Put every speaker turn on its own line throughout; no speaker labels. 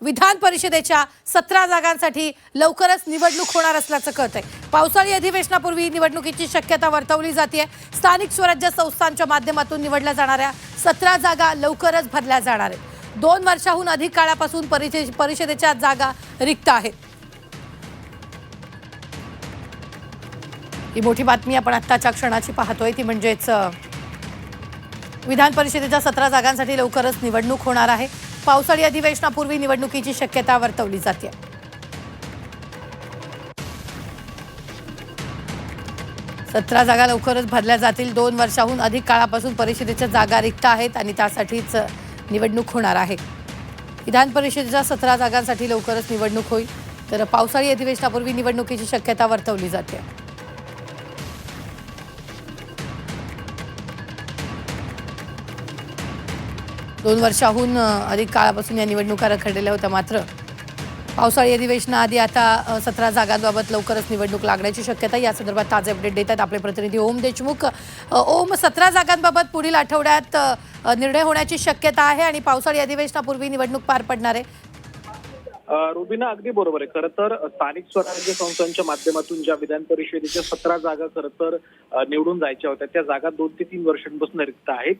विधान परिषदेच्या 17 जागांसाठी लवकरच निवडणूक होणार असल्याचं कळतंय। पावसाळी अधिवेशनापूर्वी निवडणुकीची शक्यता वर्तवली जाते। स्थानिक स्वराज्य संस्थांच्या माध्यमातून निवडल्या जाणाऱ्या 17 जागा लवकरच भरल्या जाणार आहेत। 2 वर्षांहून अधिक काळापासून परिषदेच्या जागा रिक्त आहेत। ही मोठी बातमी आपण आत्ताच्या क्षणाची पाहतोय, ती म्हणजेच विधान परिषदेच्या 17 जागांसाठी लवकरच निवडणूक होणार आहे। पावसाळी अधिवेशनापूर्वी निवडणुकीची शक्यता वर्तवली जाते। सतरा जागा लवकरच भरल्या जातील। 2 वर्षांहून अधिक काळापासून परिषदेच्या जागा रिक्त आहेत आणि त्यासाठीच निवडणूक होणार आहे। विधान परिषदेच्या 17 जागांसाठी लवकरच निवडणूक होईल, तर पावसाळी अधिवेशनापूर्वी निवडणुकीची शक्यता वर्तवली जाते। दोन वर्षांहून अधिक काळापासून या निवडणुका रखडलेल्या होत्या। मात्र पावसाळी अधिवेशनाआधी आता 17 जागांबाबत लवकरच निवडणूक लागण्याची शक्यता। या संदर्भात ताजे अपडेट देतात आपले प्रतिनिधी ओम देशमुख। ओम, 17 जागांबाबत पुढील आठवड्यात निर्णय होण्याची शक्यता आहे आणि पावसाळी अधिवेशनापूर्वी निवडणूक पार पडणार आहे।
रुबीना, अगदी बरोबर आहे। खरं तर स्थानिक स्वराज्य संस्थांच्या माध्यमातून ज्या विधान परिषदेच्या 17 जागा खरं तर निवडून जायच्या होत्या, त्या जागा 2 ते 3 वर्षांपासून रिक्त आहेत।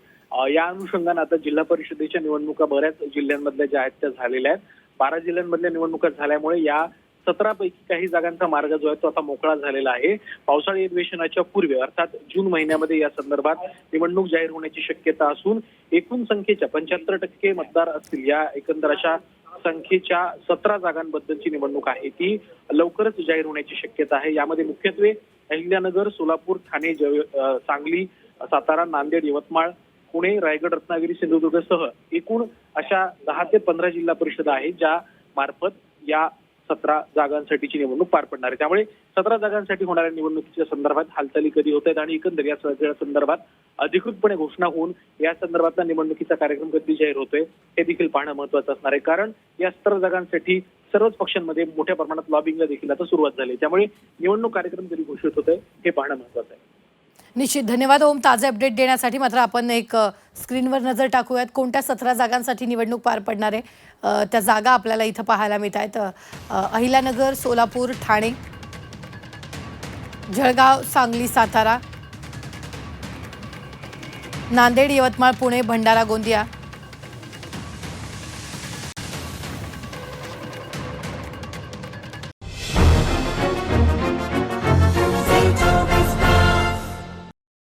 या अनुषंगाने आता जिल्हा परिषदेच्या निवडणुका बऱ्याच जिल्ह्यांमधल्या ज्या आहेत त्या झालेल्या आहेत। 12 जिल्ह्यांमधल्या निवडणुका झाल्यामुळे या 17 पैकी काही जागांचा मार्ग जो आहे तो आता मोकळा झालेला आहे। पावसाळी अधिवेशनाच्या पूर्वी अर्थात जून महिन्यामध्ये या संदर्भात निवडणूक जाहीर होण्याची शक्यता असून एकूण संख्येच्या 75% मतदार असतील या एकंदर अशा संख्येच्या 17 जागांबद्दलची निवडणूक आहे ती लवकरच जाहीर होण्याची शक्यता आहे। यामध्ये मुख्यत्वे अहिल्यानगर, सोलापूर, ठाणे, सांगली, सातारा, नांदेड, यवतमाळ, पुणे, रायगड, रत्नागिरी, सिंधुदुर्गसह एकूण अशा 10 ते 15 जिल्हा परिषदा आहेत ज्या मार्फत या 17 जागांसाठीची निवडणूक पार पडणार आहे। त्यामुळे 17 जागांसाठी होणाऱ्या निवडणुकीच्या संदर्भात हालचाली कधी होत आहेत आणि एकंदर या सगळ्या संदर्भात अधिकृतपणे घोषणा होऊन या संदर्भातला निवडणुकीचा कार्यक्रम कधी जाहीर होतोय हे देखील पाहणं महत्त्वाचं असणार आहे। कारण या 17 जागांसाठी सर्वच पक्षांमध्ये मोठ्या प्रमाणात लॉबिंगला देखील आता सुरुवात झाली, त्यामुळे निवडणूक कार्यक्रम कधी घोषित होतोय हे पाहणं महत्त्वाचं आहे।
निश्चित, धन्यवाद ओम ताजे अपडेट देण्यासाठी। मात्र आपण एक स्क्रीनवर नजर टाकूयात कोणत्या 17 जागांसाठी निवडणूक पार पडणार आहे। त्या जागा आपल्याला इथं पाहायला मिळत आहेत। अहिल्यानगर, सोलापूर, ठाणे, जळगाव, सांगली, सातारा, नांदेड, यवतमाळ, पुणे, भंडारा, गोंदिया,